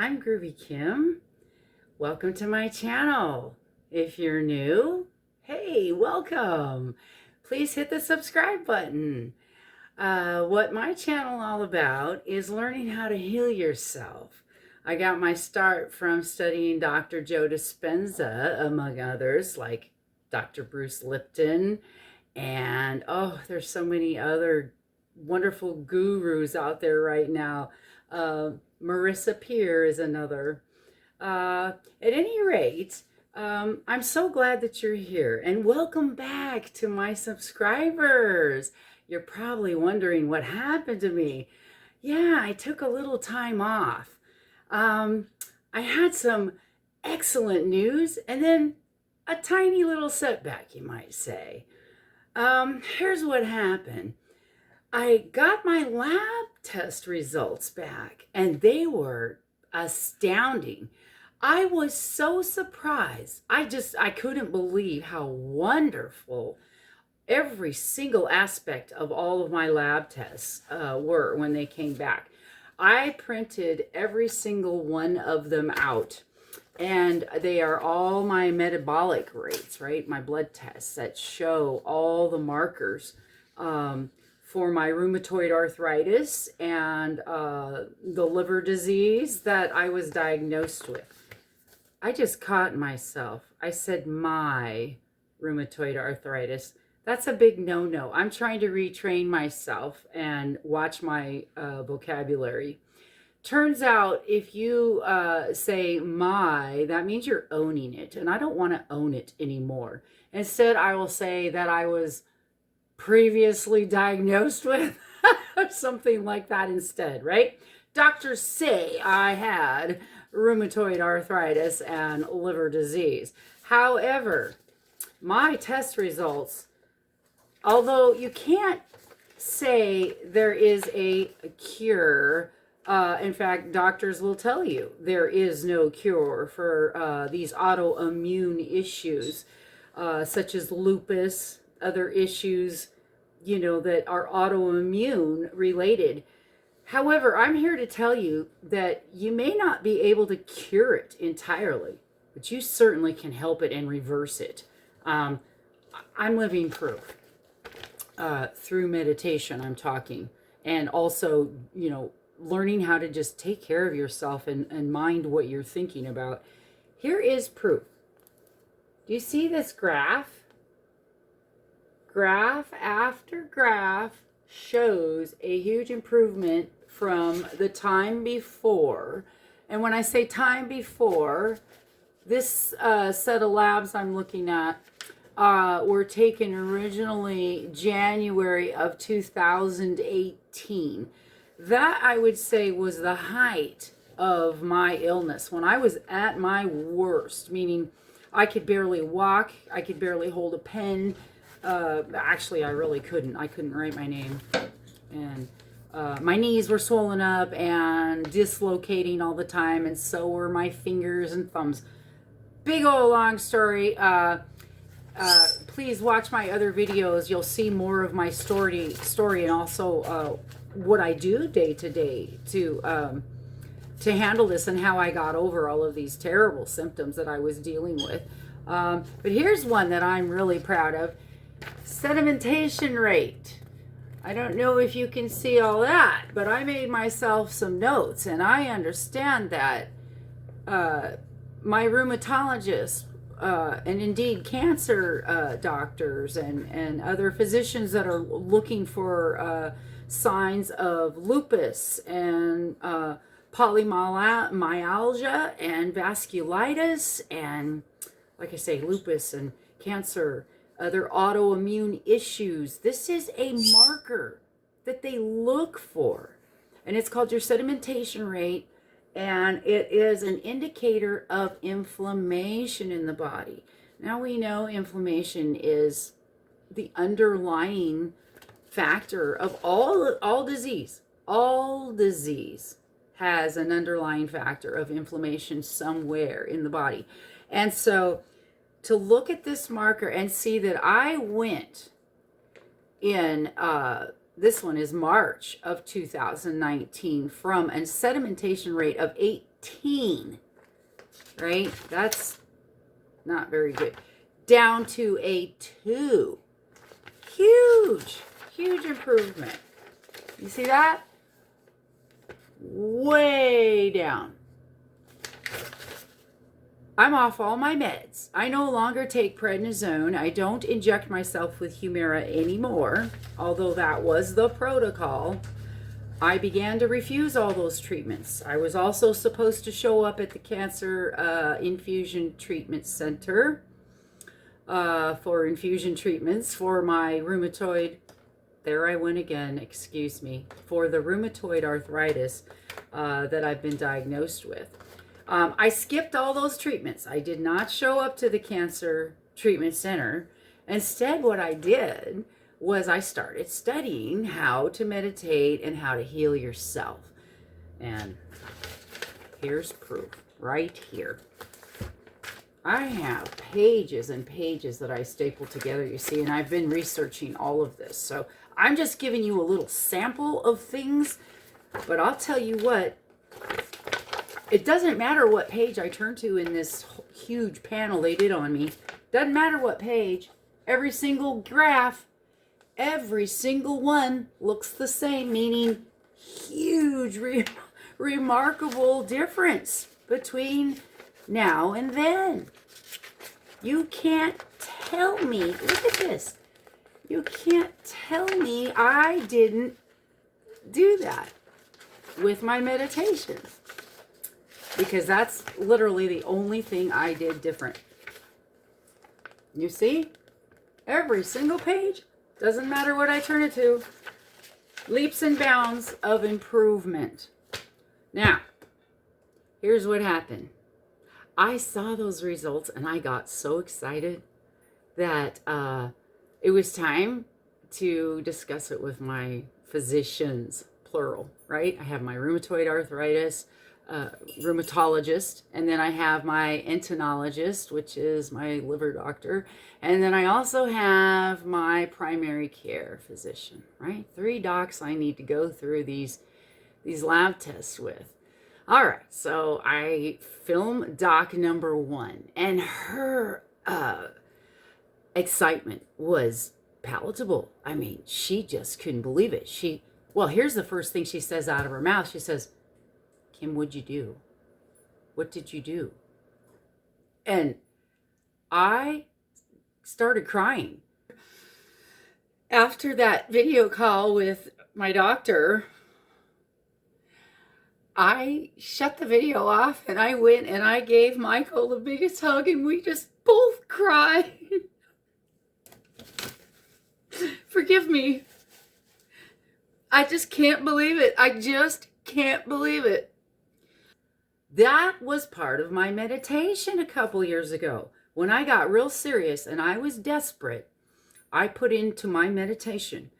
I'm Groovy Kim. Welcome to my channel. If you're new, hey, welcome. Please hit the subscribe button. What my channel all about is learning how to heal yourself. I got my start from studying Dr. Joe Dispenza, among others, like Dr. Bruce Lipton, and there's so many other wonderful gurus out there right now. Marissa Peer is another. At any rate, I'm so glad that you're here, and welcome back to my subscribers. You're probably wondering what happened to me. Yeah, I took a little time off. I had some excellent news and then a tiny little setback, you might say. Here's what happened. I got my lab test results back, and they were astounding. I was so surprised. I couldn't believe how wonderful every single aspect of all of my lab tests were when they came back. I printed every single one of them out, and they are all my metabolic rates, right? My blood tests that show all the markers for my rheumatoid arthritis and the liver disease that I was diagnosed with. I just caught myself. I said my rheumatoid arthritis. That's a big no-no. I'm trying to retrain myself and watch my vocabulary. Turns out if you say my, that means you're owning it. And I don't want to own it anymore. Instead, I will say that I was previously diagnosed with something like that instead, right? Doctors say I had rheumatoid arthritis and liver disease. However, my test results, although you can't say there is a cure, in fact, doctors will tell you there is no cure for these autoimmune issues, such as lupus, other issues, that are autoimmune related. However, I'm here to tell you that you may not be able to cure it entirely, but you certainly can help it and reverse it. I'm living proof through meditation. I'm talking, and also, learning how to just take care of yourself and mind what you're thinking about. Here is proof. Do you see this graph? Graph after graph shows a huge improvement from the time before. And when I say time before, this set of labs I'm looking at were taken originally January of 2018. That, I would say, was the height of my illness, when I was at my worst, meaning I could barely walk, I could barely hold a pen. Actually, I really couldn't. I couldn't write my name. And my knees were swollen up and dislocating all the time, and so were my fingers and thumbs. Big old long story. Please watch my other videos. You'll see more of my story and also what I do day to day to handle this, and how I got over all of these terrible symptoms that I was dealing with. But here's one that I'm really proud of. Sedimentation rate. I don't know if you can see all that, but I made myself some notes, and I understand that my rheumatologist and indeed cancer doctors and other physicians that are looking for signs of lupus and polymyalgia and vasculitis, and, like I say, lupus and cancer, other autoimmune issues. This is a marker that they look for, and it's called your sedimentation rate, and it is an indicator of inflammation in the body. Now we know inflammation is the underlying factor of all disease. All disease has an underlying factor of inflammation somewhere in the body. And so to look at this marker and see that I went in this one is March of 2019, from a sedimentation rate of 18, right? That's not very good. Down to a 2. Huge, huge improvement. You see that? Way down. I'm off all my meds. I no longer take prednisone. I don't inject myself with Humira anymore, although that was the protocol. I began to refuse all those treatments. I was also supposed to show up at the Cancer Infusion Treatment Center for infusion treatments for my rheumatoid, there I went again, excuse me, for the rheumatoid arthritis that I've been diagnosed with. I skipped all those treatments. I did not show up to the Cancer Treatment Center. Instead, what I did was I started studying how to meditate and how to heal yourself. And here's proof right here. I have pages and pages that I stapled together, you see, and I've been researching all of this. So I'm just giving you a little sample of things, but I'll tell you what, it doesn't matter what page I turn to in this huge panel they did on me. Doesn't matter what page. Every single graph, every single one looks the same, meaning huge, remarkable difference between now and then. You can't tell me, look at this. You can't tell me I didn't do that with my meditation, because that's literally the only thing I did different. You see? Every single page, doesn't matter what I turn it to, leaps and bounds of improvement. Now, here's what happened. I saw those results and I got so excited that it was time to discuss it with my physicians, plural, right? I have my rheumatoid arthritis rheumatologist, and then I have my entomologist, which is my liver doctor, and then I also have my primary care physician, right? 3 docs I need to go through these lab tests with. All right, so I film doc number 1, and her excitement was palatable. I mean, she just couldn't believe it. Well, here's the first thing she says out of her mouth. She says, "Kim, what'd you do? What did you do?" And I started crying. After that video call with my doctor, I shut the video off and I went and I gave Michael the biggest hug, and we just both cried. Forgive me. I just can't believe it. I just can't believe it. That was part of my meditation a couple years ago. When I got real serious and I was desperate, I put into my meditation,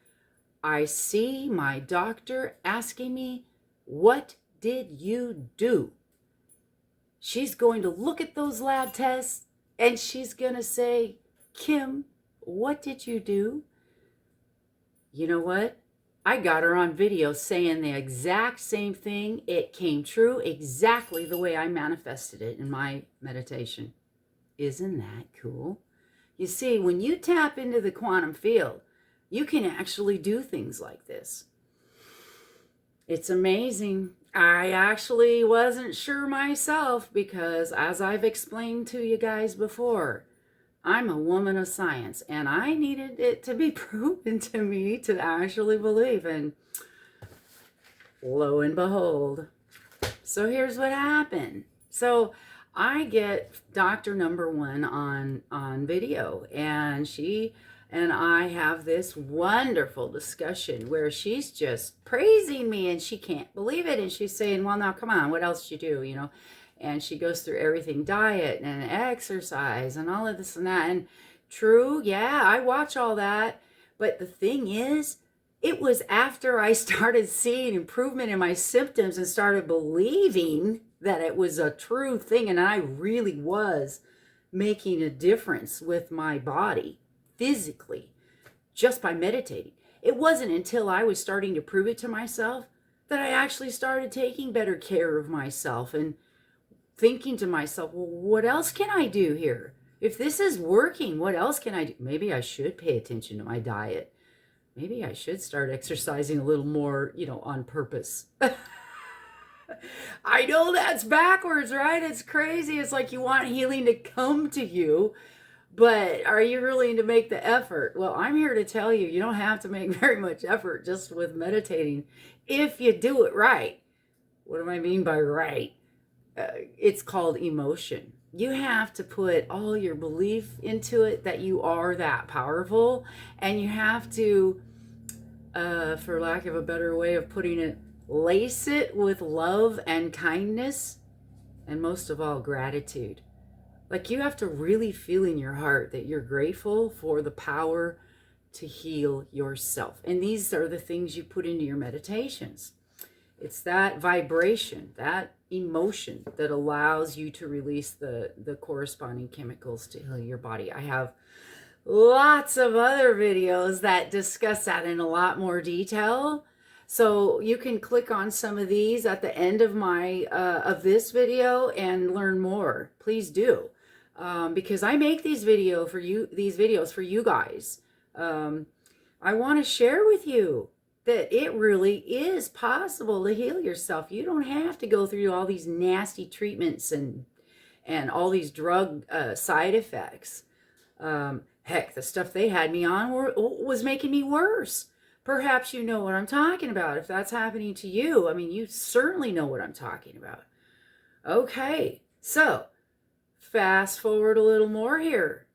I see my doctor asking me, "What did you do?" She's going to look at those lab tests and she's going to say, "Kim, what did you do?" You know what? I got her on video saying the exact same thing. It came true exactly the way I manifested it in my meditation. Isn't that cool? You see, when you tap into the quantum field, you can actually do things like this. It's amazing. I actually wasn't sure myself because, as I've explained to you guys before, I'm a woman of science, and I needed it to be proven to me to actually believe. And lo and behold. So here's what happened. So I get doctor number 1 on video, and she and I have this wonderful discussion where she's just praising me and she can't believe it. And she's saying, "Well, now come on, what else did you do?" You know? And she goes through everything, diet and exercise and all of this and that. And true, yeah, I watch all that. But the thing is, it was after I started seeing improvement in my symptoms and started believing that it was a true thing and I really was making a difference with my body physically just by meditating. it wasn't until I was starting to prove it to myself that I actually started taking better care of myself and thinking to myself, well, what else can I do here? If this is working, what else can I do? Maybe I should pay attention to my diet. Maybe I should start exercising a little more, on purpose. I know that's backwards, right? It's crazy. It's like you want healing to come to you, but are you willing to make the effort? Well, I'm here to tell you, you don't have to make very much effort just with meditating if you do it right. What do I mean by right? It's called emotion. You have to put all your belief into it that you are that powerful, and you have to, for lack of a better way of putting it, lace it with love and kindness, and most of all, gratitude. Like, you have to really feel in your heart that you're grateful for the power to heal yourself. And these are the things you put into your meditations. It's that vibration, that emotion that allows you to release the corresponding chemicals to heal your body. I have lots of other videos that discuss that in a lot more detail. So you can click on some of these at the end of my of this video and learn more. Please do, because I make these videos for you guys. I want to share with you that it really is possible to heal yourself. You don't have to go through all these nasty treatments and all these drug side effects. Heck, the stuff they had me on was making me worse. Perhaps you know what I'm talking about. If that's happening to you, I mean, you certainly know what I'm talking about. Okay, so fast forward a little more here.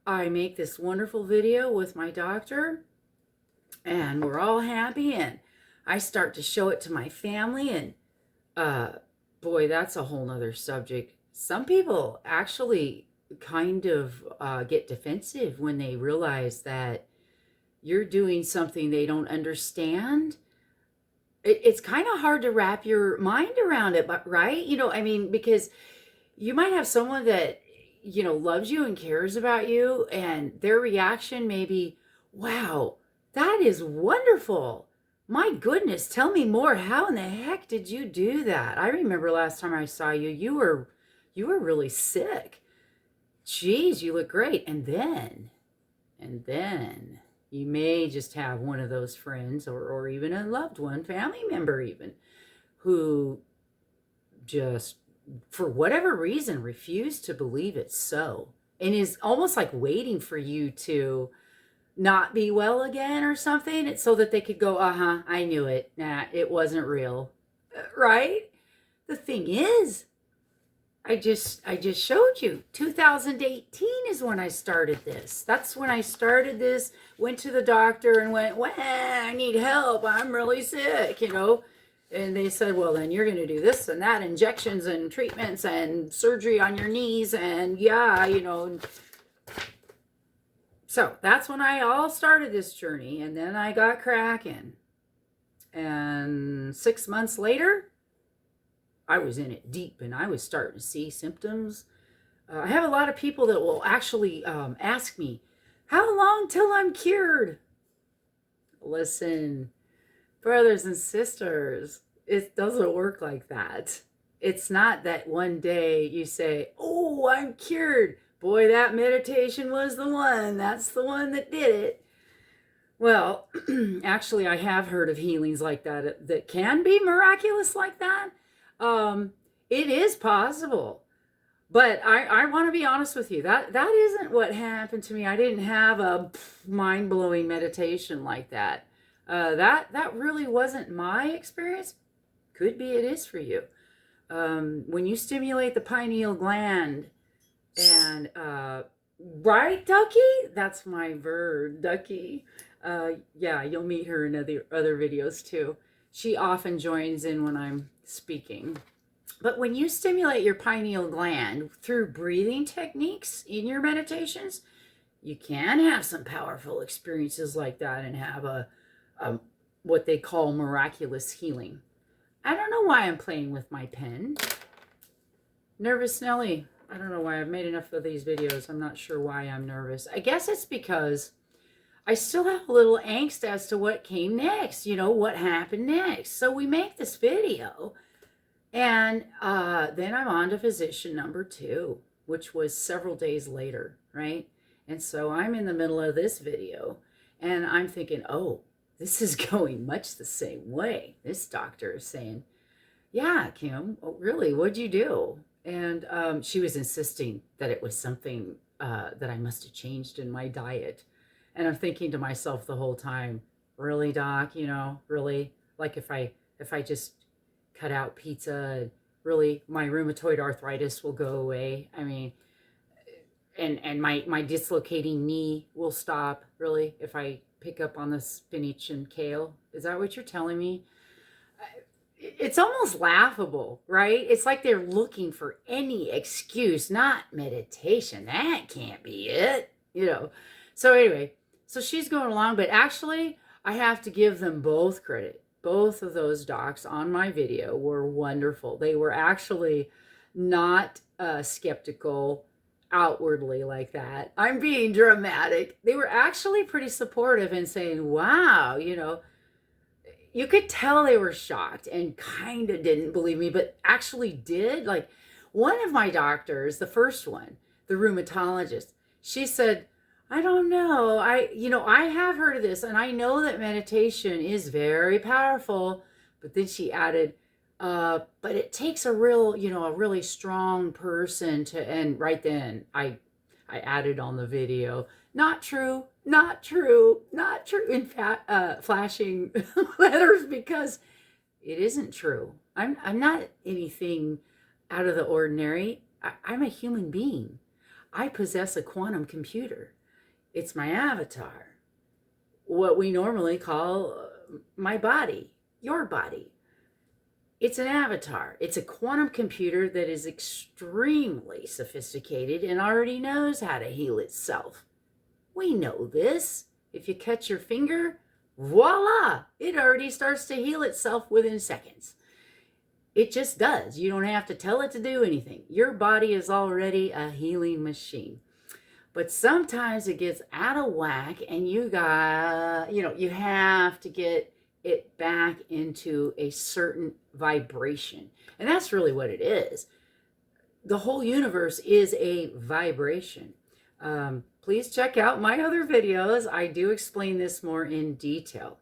I make this wonderful video with my doctor, and we're all happy, and I start to show it to my family, and boy, that's a whole nother subject. Some people actually kind of get defensive when they realize that you're doing something they don't understand. It's kind of hard to wrap your mind around it, but right? I mean, because you might have someone that, loves you and cares about you, and their reaction may be, wow, that is wonderful. My goodness, tell me more. How in the heck did you do that? I remember last time I saw you, you were really sick. Geez, you look great. And then you may just have one of those friends or even a loved one, family member even, who just, for whatever reason, refused to believe it's so, and is almost like waiting for you to not be well again or something. It's so that they could go, I knew it. Nah, it wasn't real. Right? The thing is, I just showed you 2018 is when I started this. That's when I started this, went to the doctor and went, well, I need help. I'm really sick, And they said, well, then you're going to do this and that, injections and treatments and surgery on your knees. And So that's when I all started this journey. And then I got cracking. And 6 months later, I was in it deep, and I was starting to see symptoms. I have a lot of people that will actually ask me, how long till I'm cured? Listen, brothers and sisters, it doesn't work like that. It's not that one day you say, oh, I'm cured. Boy, that meditation was the one. That's the one that did it. Well, actually, I have heard of healings like that that can be miraculous like that. It is possible. But I want to be honest with you. That isn't what happened to me. I didn't have a mind-blowing meditation like that. That really wasn't my experience. Could be it is for you. When you stimulate the pineal gland and right, Ducky? That's my bird, Ducky. Yeah, you'll meet her in other videos too. She often joins in when I'm speaking. But when you stimulate your pineal gland through breathing techniques in your meditations, you can have some powerful experiences like that and have a what they call miraculous healing. I don't know why I'm playing with my pen. Nervous Nelly. I don't know why. I've made enough of these videos. I'm not sure why I'm nervous. I guess it's because I still have a little angst as to what came next, what happened next. So we make this video, and then I'm on to physician number 2, which was several days later, right? And so I'm in the middle of this video, and I'm thinking, oh, this is going much the same way. This doctor is saying, yeah, Kim, oh, really, what'd you do? And she was insisting that it was something that I must have changed in my diet. And I'm thinking to myself the whole time, really, doc, really? Like if I just cut out pizza, really, my rheumatoid arthritis will go away. I mean, and my dislocating knee will stop, really, if I pick up on the spinach and kale. Is that what you're telling me? It's almost laughable, right? It's like they're looking for any excuse, not meditation. That can't be it, So anyway, so she's going along, but actually I have to give them both credit. Both of those docs on my video were wonderful. They were actually not skeptical outwardly like that. I'm being dramatic. They were actually pretty supportive and saying, wow, you could tell they were shocked and kind of didn't believe me, but actually did. Like one of my doctors, the first one, the rheumatologist, she said, I don't know. I have heard of this, and I know that meditation is very powerful. But then she added, but it takes a really strong person to, and right then I added on the video, not true, not true, not true, in fact, flashing letters, because it isn't true. I'm not anything out of the ordinary. I'm a human being. I possess a quantum computer. It's my avatar, what we normally call my body, your body. It's an avatar. It's a quantum computer that is extremely sophisticated and already knows how to heal itself. We know this. If you cut your finger, voila, it already starts to heal itself within seconds. It just does. You don't have to tell it to do anything. Your body is already a healing machine. But sometimes it gets out of whack, and you have to get it back into a certain vibration. And that's really what it is. The whole universe is a vibration. Please check out my other videos. I do explain this more in detail.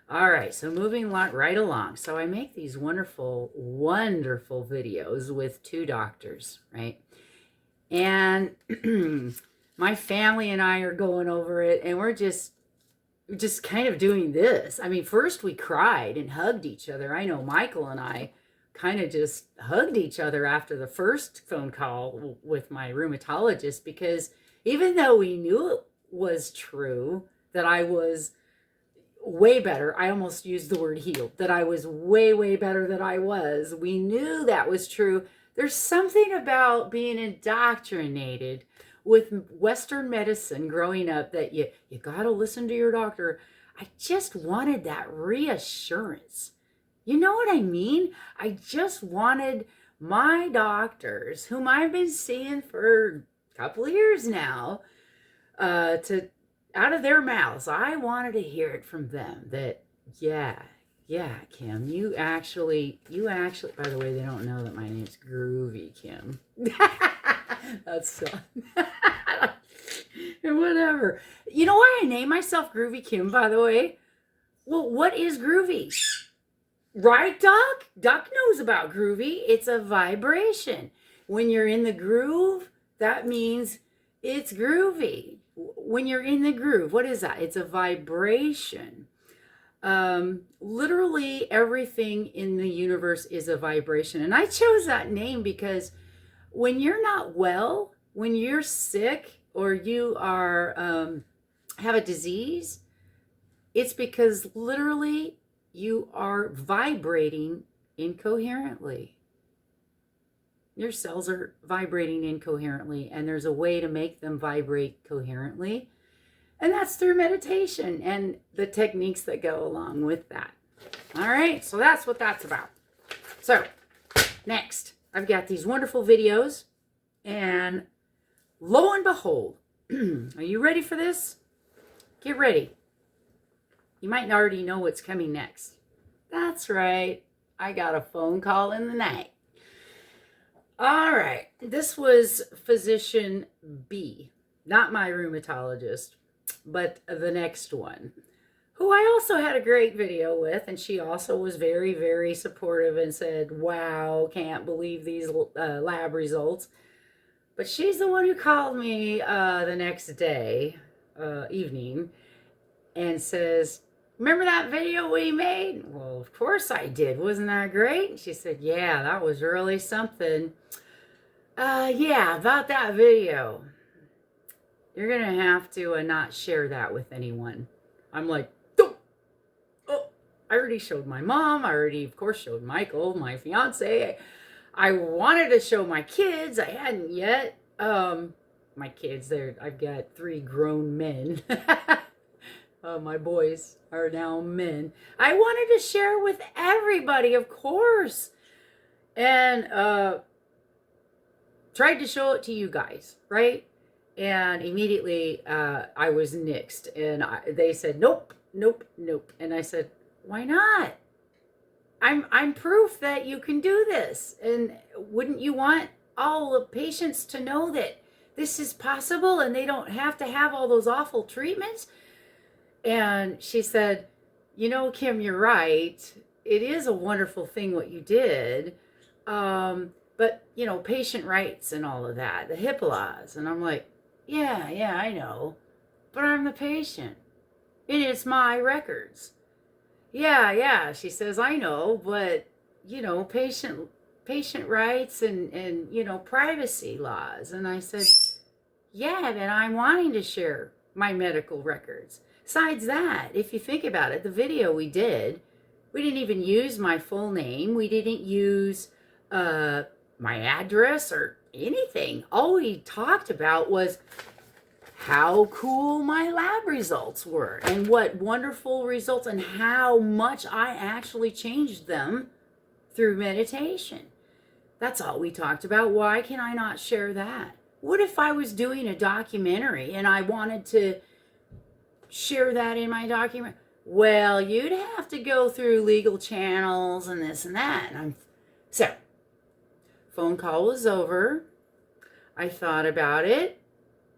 All right, so moving right along. So I make these wonderful, wonderful videos with 2 doctors, right? And my family and I are going over it, and we're just kind of doing this. I mean, first we cried and hugged each other. I know Michael and I kind of just hugged each other after the first phone call with my rheumatologist, because even though we knew it was true, that I was way better, I almost used the word healed, that I was way, way better than I was. We knew that was true. There's something about being indoctrinated with Western medicine growing up that you got to listen to your doctor. I just wanted that reassurance. You know what I mean? I just wanted my doctors, whom I've been seeing for a couple of years now, to out of their mouths, I wanted to hear it from them that, yeah, Kim, you actually, by the way, they don't know that my name's Groovy, Kim. That's and whatever. You know why I named myself Groovy Kim, by the way? Well, what is groovy? Right, Doc? Doc knows about groovy. It's a vibration. When you're in the groove, that means it's groovy. When you're in the groove, what is that? It's a vibration. Literally everything in the universe is a vibration. And I chose that name because when you're not well, when you're sick, or you are have a disease, it's because literally you are vibrating incoherently. Your cells are vibrating incoherently, and there's a way to make them vibrate coherently, and that's through meditation and the techniques that go along with that. All right, so that's what that's about. So next, I've got these wonderful videos, and lo and behold, are you ready for this? Get ready. You might already know what's coming next. That's right. I got a phone call in the night. All right. This was physician B, not my rheumatologist, but the next one, who I also had a great video with, and she also was very, very supportive and said, wow, can't believe these lab results. But she's the one who called me the next day, evening, and says, remember that video we made? Well, of course I did. Wasn't that great? She said, yeah, that was really something. Yeah, about that video. You're going to have to not share that with anyone. I'm like, oh, I already showed my mom. I already, of course, showed Michael, my fiance. I wanted to show my kids. I hadn't yet. My kids, I've got 3 grown men. My boys are now men. I wanted to share with everybody, of course. And tried to show it to you guys, right? And immediately I was nixed. And they said, nope, nope, nope. And I said, why not? I'm proof that you can do this. And wouldn't you want all the patients to know that this is possible and they don't have to have all those awful treatments? And she said, you know, Kim, you're right. It is a wonderful thing what you did. But, you know, patient rights and all of that, the HIPAA laws. And I'm like, yeah, I know. But I'm the patient. And it's my records. Yeah, she says, I know, but, you know, patient rights and, you know, privacy laws. And I said, yeah, but I'm wanting to share my medical records. Besides that, if you think about it, the video we didn't even use my full name. We didn't use my address or anything. All we talked about was how cool my lab results were and what wonderful results and how much I actually changed them through meditation. That's all we talked about. Why can I not share that? What if I was doing a documentary and I wanted to share that in my document? Well, you'd have to go through legal channels and this and that. So, phone call was over. I thought about it.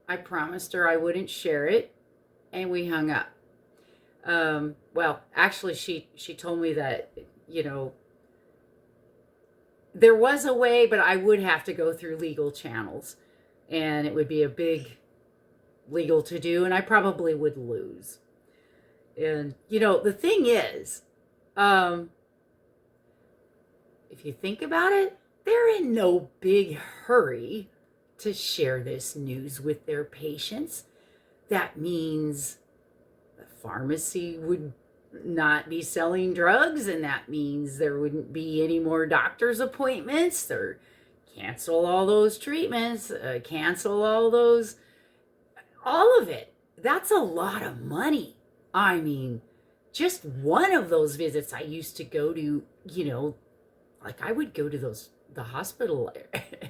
I promised her I wouldn't share it, and we hung up. Well, actually, she told me that, you know, there was a way, but I would have to go through legal channels, and it would be a big legal to-do, and I probably would lose. And, you know, the thing is, if you think about it, they're in no big hurry to share this news with their patients. That means the pharmacy would not be selling drugs, and that means there wouldn't be any more doctor's appointments, or cancel all those treatments, cancel all of it. That's a lot of money. I mean, just one of those visits I used to go to, you know, like I would go to the hospital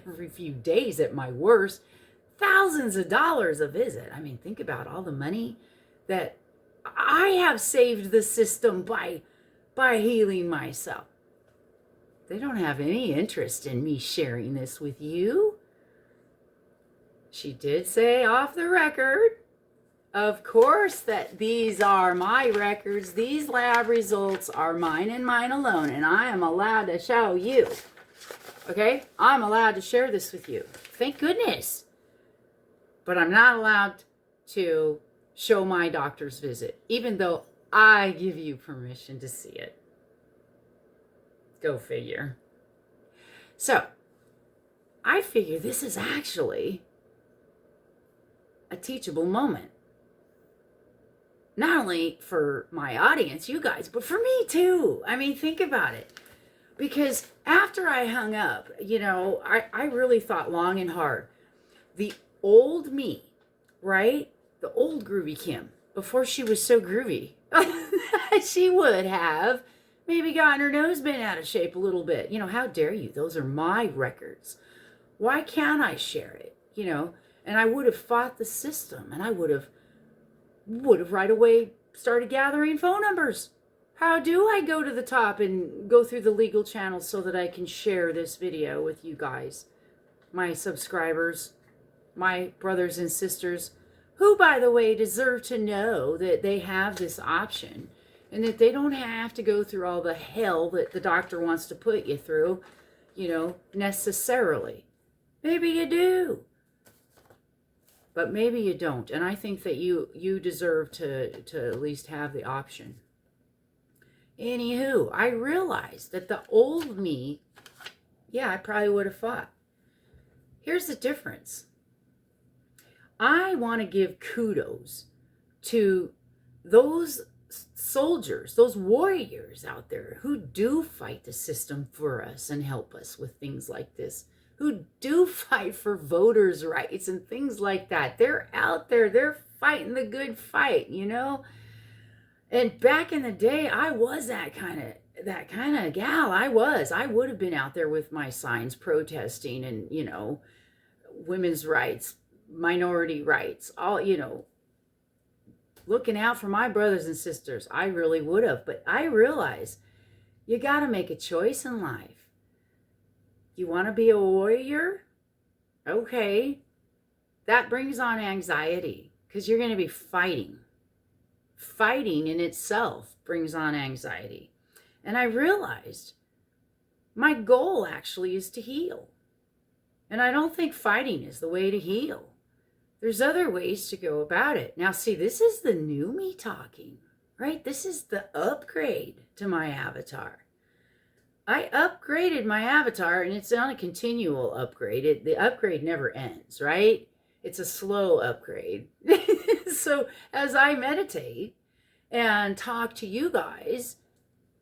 every few days at my worst, thousands of dollars a visit. I mean, think about all the money that I have saved the system by healing myself. They don't have any interest in me sharing this with you. She did say off the record, of course, that these are my records. These lab results are mine and mine alone, and I am allowed to show you. Okay? I'm allowed to share this with you. Thank goodness. But I'm not allowed to show my doctor's visit, even though I give you permission to see it. Go figure. So, I figure this is actually a teachable moment. Not only for my audience, you guys, but for me too. I mean, think about it. Because after I hung up, you know, I really thought long and hard. The old me, right? The old Groovy Kim, before she was so groovy, she would have maybe gotten her nose bent out of shape a little bit. You know, how dare you? Those are my records. Why can't I share it? You know, and I would have fought the system, and I would have would have right away started gathering phone numbers. How do I go to the top and go through the legal channels so that I can share this video with you guys, my subscribers, my brothers and sisters, who, by the way, deserve to know that they have this option and that they don't have to go through all the hell that the doctor wants to put you through, necessarily. Maybe you do, but maybe you don't. And I think that you deserve to at least have the option. Anywho, I realized that the old me, I probably would have fought. Here's the difference. I want to give kudos to those soldiers, those warriors out there who do fight the system for us and help us with things like this, who do fight for voters' rights and things like that. They're out there, they're fighting the good fight, And back in the day, I was that kind of gal. I would have been out there with my signs protesting and, women's rights, minority rights, all, looking out for my brothers and sisters. I really would have. But I realize you got to make a choice in life. You want to be a warrior? Okay. That brings on anxiety because you're going to be fighting. Fighting in itself brings on anxiety. And I realized my goal actually is to heal. And I don't think fighting is the way to heal. There's other ways to go about it. Now, see, this is the new me talking, right? This is the upgrade to my avatar. I upgraded my avatar, and it's on a continual upgrade. The upgrade never ends, right? It's a slow upgrade. So as I meditate and talk to you guys,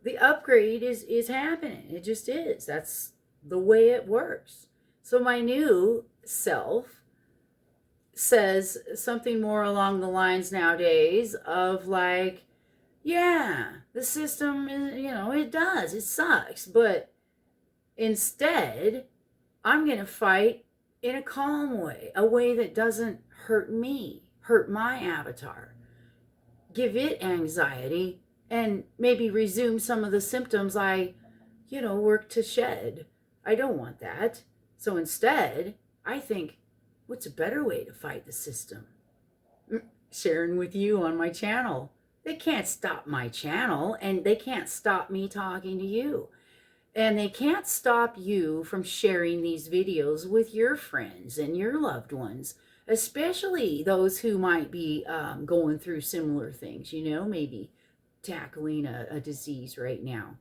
the upgrade is happening. It just is. That's the way it works. So my new self says something more along the lines nowadays of like, yeah, the system is, it sucks. But instead, I'm going to fight in a calm way, a way that doesn't hurt me, hurt my avatar, give it anxiety, and maybe resume some of the symptoms I, work to shed. I don't want that. So instead, I think, what's a better way to fight the system? Sharing with you on my channel. They can't stop my channel, and they can't stop me talking to you. And they can't stop you from sharing these videos with your friends and your loved ones, especially those who might be going through similar things, maybe tackling a disease right now.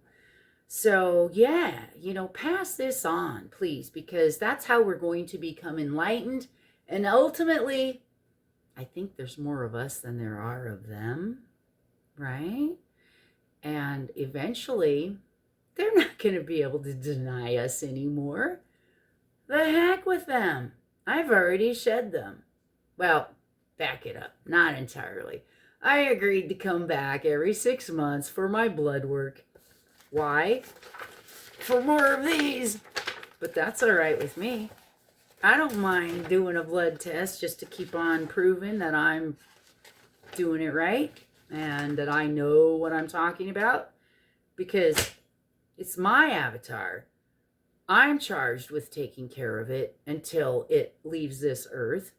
So yeah, pass this on, please, because that's how we're going to become enlightened. And ultimately, I think there's more of us than there are of them, right? And eventually, they're not going to be able to deny us anymore. The heck with them. I've already shed them. Well, back it up. Not entirely. I agreed to come back every 6 months for my blood work. Why? For more of these. But that's all right with me. I don't mind doing a blood test just to keep on proving that I'm doing it right and that I know what I'm talking about, because it's my avatar. I'm charged with taking care of it until it leaves this earth.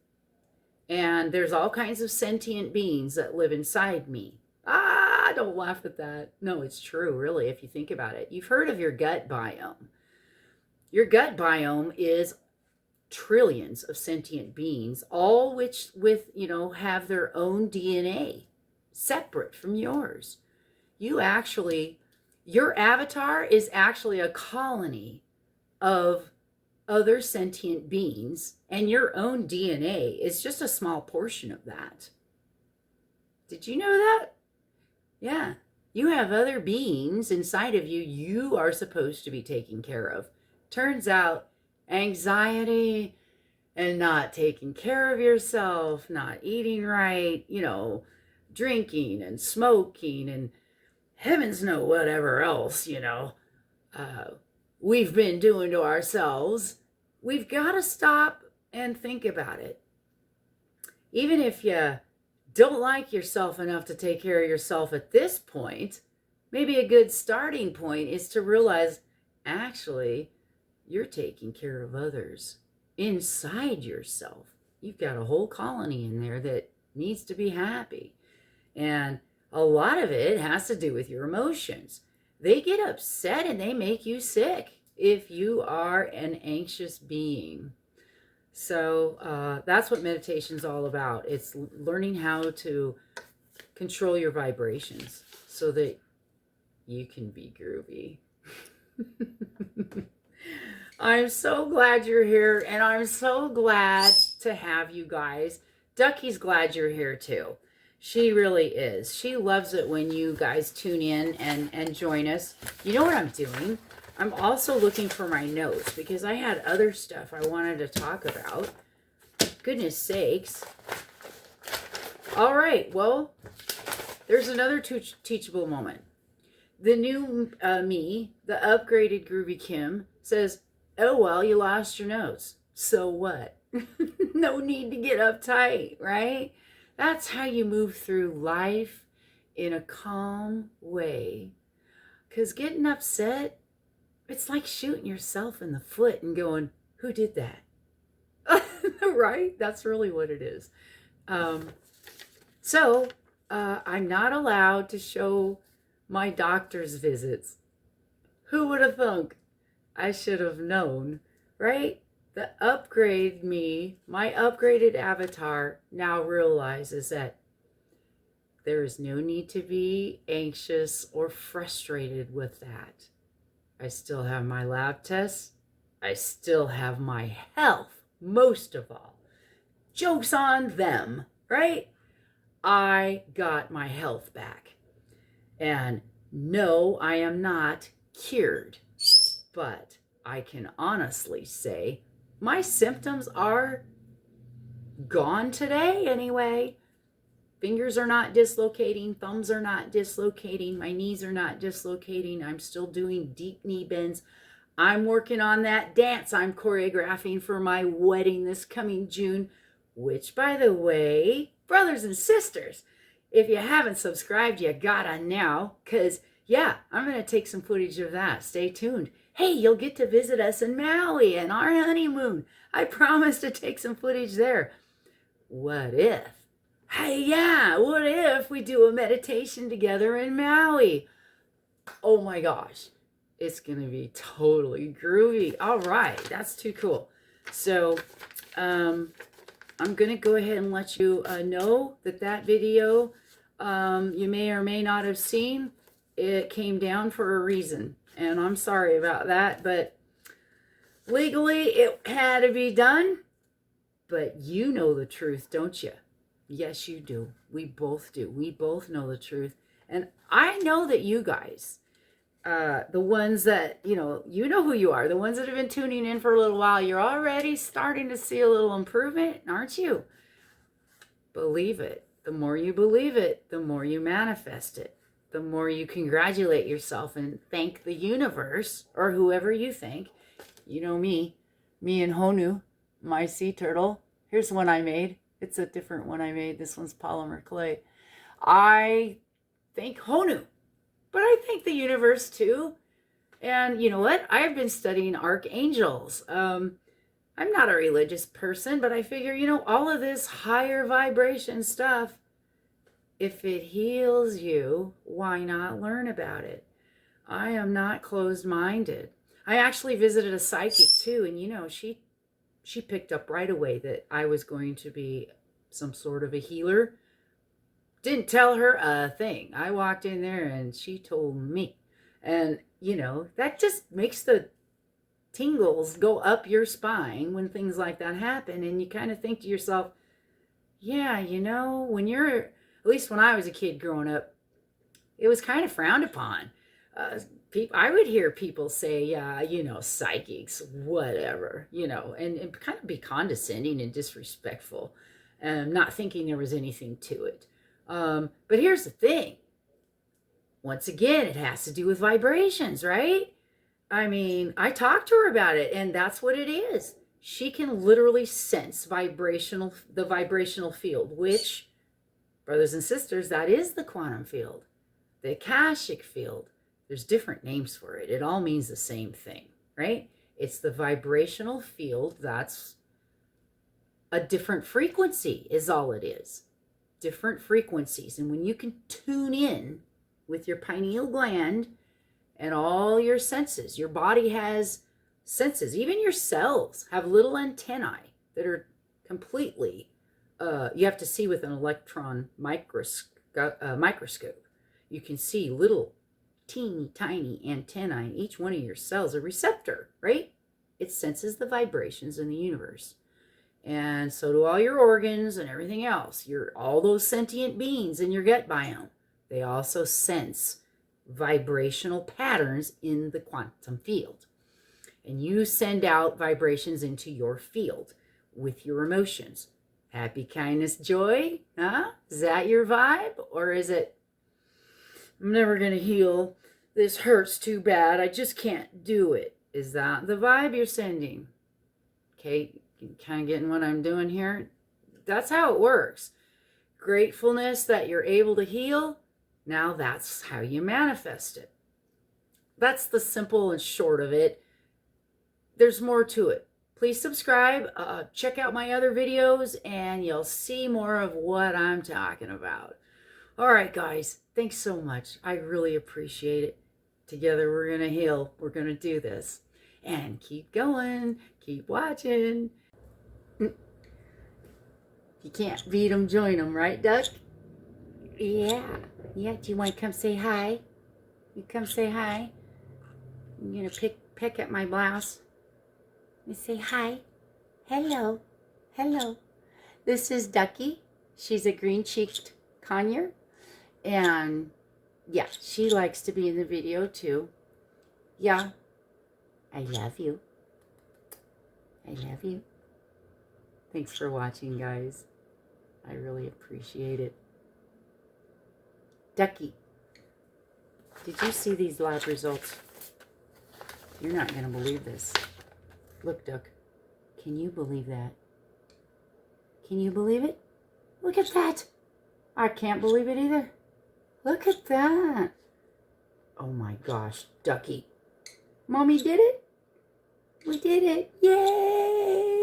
And there's all kinds of sentient beings that live inside me. Don't laugh at that. No, it's true, really, if you think about it. You've heard of your gut biome. Your gut biome is trillions of sentient beings, all which have their own DNA separate from yours. Your avatar is actually a colony of other sentient beings, and your own DNA is just a small portion of that. Did you know that? Yeah. You have other beings inside of you you are supposed to be taking care of. Turns out, anxiety and not taking care of yourself, not eating right, drinking and smoking and heavens know whatever else, we've been doing to ourselves. We've got to stop and think about it. Even if you don't like yourself enough to take care of yourself at this point, maybe a good starting point is to realize actually you're taking care of others inside yourself. You've got a whole colony in there that needs to be happy. And a lot of it has to do with your emotions. They get upset and they make you sick if you are an anxious being. So that's what meditation's all about. It's learning how to control your vibrations so that you can be groovy. I'm so glad you're here, and I'm so glad to have you guys. Ducky's glad you're here too. She really is. She loves it when you guys tune in and join us. You know what I'm doing? I'm also looking for my notes because I had other stuff I wanted to talk about. Goodness sakes. All right, well, there's another teachable moment. The new me, the upgraded Groovy Kim, says, oh, well, you lost your notes. So what? No need to get uptight, right? That's how you move through life in a calm way. Because getting upset, it's like shooting yourself in the foot and going, who did that? Right? That's really what it is. So I'm not allowed to show my doctor's visits. Who would have thunk? I should have known, right? The upgrade me, my upgraded avatar, now realizes that there is no need to be anxious or frustrated with that. I still have my lab tests. I still have my health, most of all. Joke's on them, right? I got my health back. And no, I am not cured. But I can honestly say my symptoms are gone today anyway. Fingers are not dislocating. Thumbs are not dislocating. My knees are not dislocating. I'm still doing deep knee bends. I'm working on that dance I'm choreographing for my wedding this coming June, which, by the way, brothers and sisters, if you haven't subscribed, you gotta now, because, yeah, I'm going to take some footage of that. Stay tuned. Hey, you'll get to visit us in Maui and our honeymoon. I promise to take some footage there. What if? Hey, yeah, what if we do a meditation together in Maui? Oh my gosh, it's going to be totally groovy. All right, that's too cool. So I'm going to go ahead and let you know that video you may or may not have seen. It came down for a reason, and I'm sorry about that, but legally it had to be done. But you know the truth, don't you? Yes, you do. We both do. We both know the truth. And I know that you guys, the ones that, you know who you are, the ones that have been tuning in for a little while, you're already starting to see a little improvement, aren't you? Believe it. The more you believe it, the more you manifest it. The more you congratulate yourself and thank the universe or whoever you think. You know me and Honu, my sea turtle. Here's one I made. It's a different one I made. This one's polymer clay. I thank Honu, but I thank the universe too. And you know what? I've been studying archangels. I'm not a religious person, but I figure, all of this higher vibration stuff, if it heals you, why not learn about it? I am not closed-minded. I actually visited a psychic too, and she picked up right away that I was going to be some sort of a healer. Didn't tell her a thing. I walked in there and she told me. And, that just makes the tingles go up your spine when things like that happen. And you kind of think to yourself, yeah, when you're, at least when I was a kid growing up, it was kind of frowned upon. I would hear people say, yeah, psychics, whatever, and kind of be condescending and disrespectful, not thinking there was anything to it. But here's the thing. Once again, it has to do with vibrations, right? I mean, I talked to her about it, and that's what it is. She can literally sense the vibrational field, which, Brothers and sisters, that is the quantum field, the Akashic field. There's different names for it. It all means the same thing, right? It's the vibrational field that's a different frequency is all it is. Different frequencies. And when you can tune in with your pineal gland and all your senses, your body has senses. Even your cells have little antennae that are completely, you have to see with an electron microscope. You can see little teeny tiny antennae in each one of your cells, a receptor, right? It senses the vibrations in the universe. And so do all your organs and everything else. All those sentient beings in your gut biome, they also sense vibrational patterns in the quantum field. And you send out vibrations into your field with your emotions. Happy, kindness, joy, huh? Is that your vibe? Or is it, I'm never going to heal. This hurts too bad. I just can't do it. Is that the vibe you're sending? Okay, you kind of getting what I'm doing here? That's how it works. Gratefulness that you're able to heal. Now that's how you manifest it. That's the simple and short of it. There's more to it. Please subscribe, check out my other videos, and you'll see more of what I'm talking about. All right, guys, thanks so much. I really appreciate it. Together, we're going to heal. We're going to do this. And keep going. Keep watching. You can't beat them, join them, right, Duck? Yeah. Yeah, do you want to come say hi? You come say hi? I'm going to peck at my blouse. And say hi. Hello. Hello. This is Ducky. She's a green-cheeked conure. And yeah, she likes to be in the video too. Yeah. I love you. I love you. Thanks for watching, guys. I really appreciate it. Ducky, did you see these lab results? You're not going to believe this. Look, Duck. Can you believe that? Can you believe it? Look at that. I can't believe it either. Look at that. Oh my gosh, Ducky. Mommy did it? We did it. Yay!